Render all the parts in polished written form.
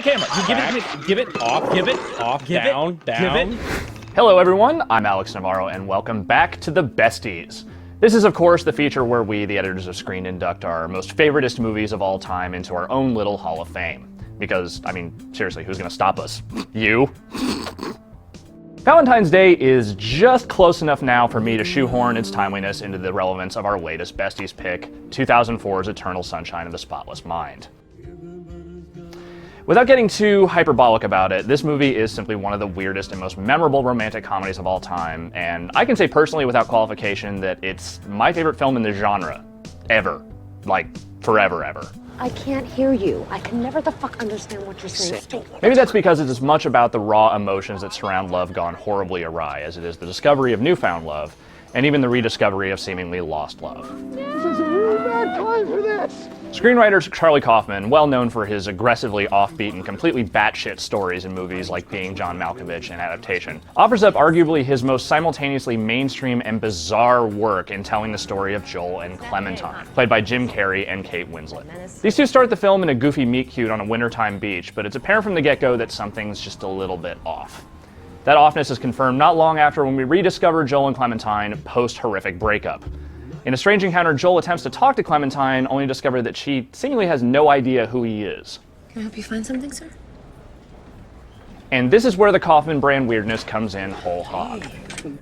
the camera. Give it off, down. Hello everyone, I'm Alex Navarro and welcome back to the Besties. This is of course the feature where we, the editors of Screen, induct our most favoritist movies of all time into our own little Hall of Fame. Because, I mean, seriously, who's gonna stop us? You? Valentine's Day is just close enough now for me to shoehorn its timeliness into the relevance of our latest Besties pick, 2004's Eternal Sunshine of the Spotless Mind. Without getting too hyperbolic about it, this movie is simply one of the weirdest and most memorable romantic comedies of all time, and I can say personally without qualification that it's my favorite film in the genre. Ever. Like, forever, ever. I can't hear you. I can never the fuck understand what you're saying. Maybe that's because it's as much about the raw emotions that surround love gone horribly awry as it is the discovery of newfound love, and even the rediscovery of seemingly lost love. This is a really bad time for this! Screenwriter Charlie Kaufman, well known for his aggressively offbeat and completely batshit stories in movies like Being John Malkovich and Adaptation, offers up arguably his most simultaneously mainstream and bizarre work in telling the story of Joel and Clementine, played by Jim Carrey and Kate Winslet. These two start the film in a goofy meet-cute on a wintertime beach, but it's apparent from the get-go that something's just a little bit off. That offness is confirmed not long after when we rediscover Joel and Clementine post-horrific breakup. In a strange encounter, Joel attempts to talk to Clementine, only to discover that she seemingly has no idea who he is. Can I help you find something, sir? And this is where the Kaufman brand weirdness comes in whole hog.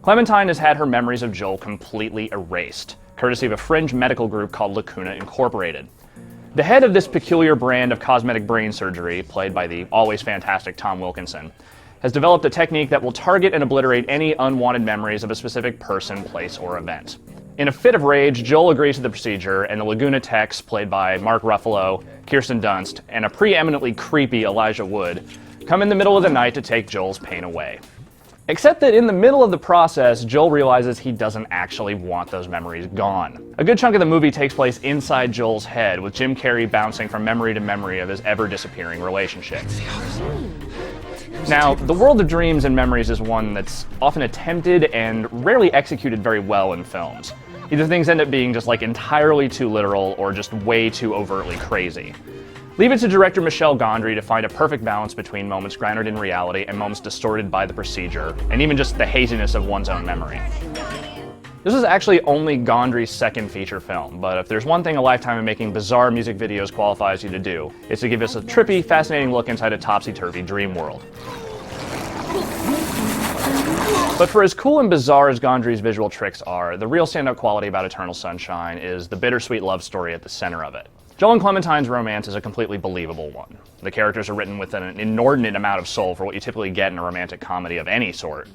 Clementine has had her memories of Joel completely erased, courtesy of a fringe medical group called Lacuna Incorporated. The head of this peculiar brand of cosmetic brain surgery, played by the always fantastic Tom Wilkinson, has developed a technique that will target and obliterate any unwanted memories of a specific person, place, or event. In a fit of rage, Joel agrees to the procedure, and the Laguna techs, played by Mark Ruffalo, Kirsten Dunst, and a preeminently creepy Elijah Wood, come in the middle of the night to take Joel's pain away. Except that in the middle of the process, Joel realizes he doesn't actually want those memories gone. A good chunk of the movie takes place inside Joel's head, with Jim Carrey bouncing from memory to memory of his ever-disappearing relationship. Now, the world of dreams and memories is one that's often attempted and rarely executed very well in films. Either things end up being just like entirely too literal or just way too overtly crazy. Leave it to director Michel Gondry to find a perfect balance between moments grounded in reality and moments distorted by the procedure, and even just the haziness of one's own memory. This is actually only Gondry's second feature film, but if there's one thing a lifetime of making bizarre music videos qualifies you to do, it's to give us a trippy, fascinating look inside a topsy-turvy dream world. But for as cool and bizarre as Gondry's visual tricks are, the real standout quality about Eternal Sunshine is the bittersweet love story at the center of it. Joel and Clementine's romance is a completely believable one. The characters are written with an inordinate amount of soul for what you typically get in a romantic comedy of any sort.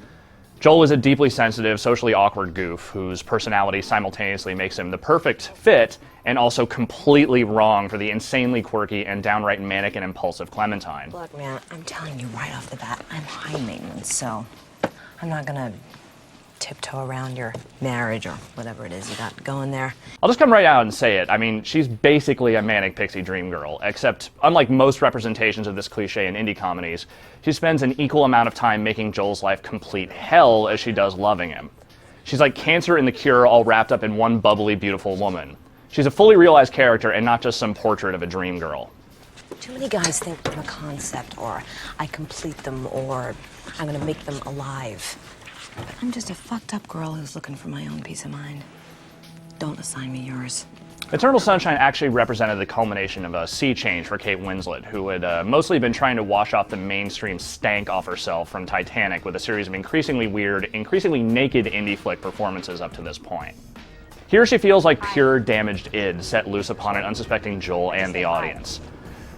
Joel is a deeply sensitive, socially awkward goof whose personality simultaneously makes him the perfect fit and also completely wrong for the insanely quirky and downright manic and impulsive Clementine. Look, man, I'm telling you right off the bat, I'm high maintenance, so I'm not gonna tiptoe around your marriage or whatever it is you got going there. I'll just come right out and say it. I mean, she's basically a manic pixie dream girl, except unlike most representations of this cliche in indie comedies, she spends an equal amount of time making Joel's life complete hell as she does loving him. She's like Cancer and The Cure all wrapped up in one bubbly, beautiful woman. She's a fully realized character and not just some portrait of a dream girl. Too many guys think I'm a concept, or I complete them, or I'm gonna make them alive. But I'm just a fucked up girl who's looking for my own peace of mind. Don't assign me yours. Eternal Sunshine actually represented the culmination of a sea change for Kate Winslet, who had mostly been trying to wash off the mainstream stank off herself from Titanic with a series of increasingly weird, increasingly naked indie flick performances up to this point. Here she feels like pure damaged id set loose upon an unsuspecting Joel and the audience.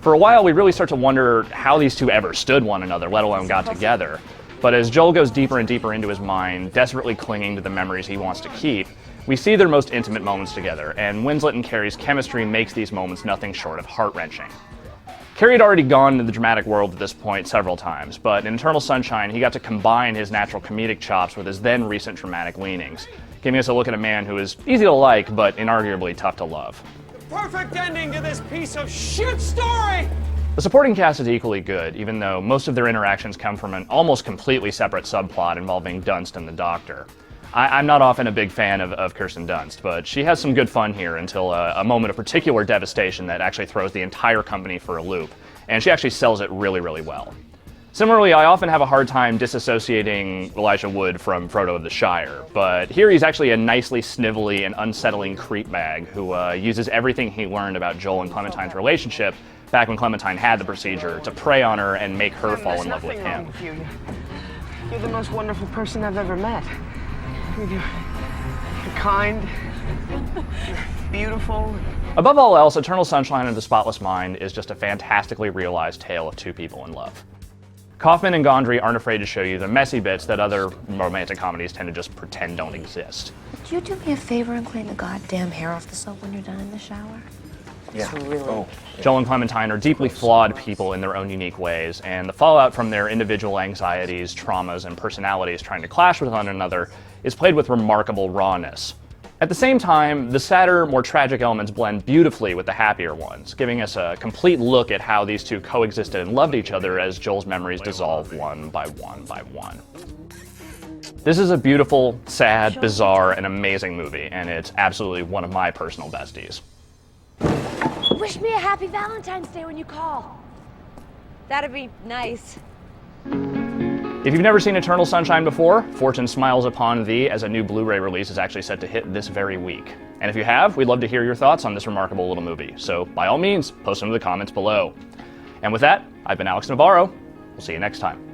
For a while, we really start to wonder how these two ever stood one another, let alone got together. But as Joel goes deeper and deeper into his mind, desperately clinging to the memories he wants to keep, we see their most intimate moments together, and Winslet and Carey's chemistry makes these moments nothing short of heart-wrenching. Carey had already gone into the dramatic world at this point several times, but in Eternal Sunshine, he got to combine his natural comedic chops with his then recent dramatic leanings, giving us a look at a man who is easy to like, but inarguably tough to love. Perfect ending to this piece of shit story! The supporting cast is equally good, even though most of their interactions come from an almost completely separate subplot involving Dunst and the Doctor. I'm not often a big fan of Kirsten Dunst, but she has some good fun here until a moment of particular devastation that actually throws the entire company for a loop, and she actually sells it really, really well. Similarly, I often have a hard time disassociating Elijah Wood from Frodo of the Shire, but here he's actually a nicely snivelly and unsettling creep bag who uses everything he learned about Joel and Clementine's relationship back when Clementine had the procedure to prey on her and make her fall in love with him. You're the most wonderful person I've ever met. You're kind, you're beautiful. Above all else, Eternal Sunshine of the Spotless Mind is just a fantastically realized tale of two people in love. Kaufman and Gondry aren't afraid to show you the messy bits that other romantic comedies tend to just pretend don't exist. Would you do me a favor and clean the goddamn hair off the soap when you're done in the shower? Yeah. Really. Joel and Clementine are deeply flawed people in their own unique ways, and the fallout from their individual anxieties, traumas, and personalities trying to clash with one another is played with remarkable rawness. At the same time, the sadder, more tragic elements blend beautifully with the happier ones, giving us a complete look at how these two coexisted and loved each other as Joel's memories dissolve one by one by one. This is a beautiful, sad, bizarre, and amazing movie, and it's absolutely one of my personal besties. Wish me a happy Valentine's Day when you call. That'd be nice. If you've never seen Eternal Sunshine before, Fortune Smiles Upon Thee as a new Blu-ray release is actually set to hit this very week. And if you have, we'd love to hear your thoughts on this remarkable little movie, so by all means, post them in the comments below. And with that, I've been Alex Navarro. We'll see you next time.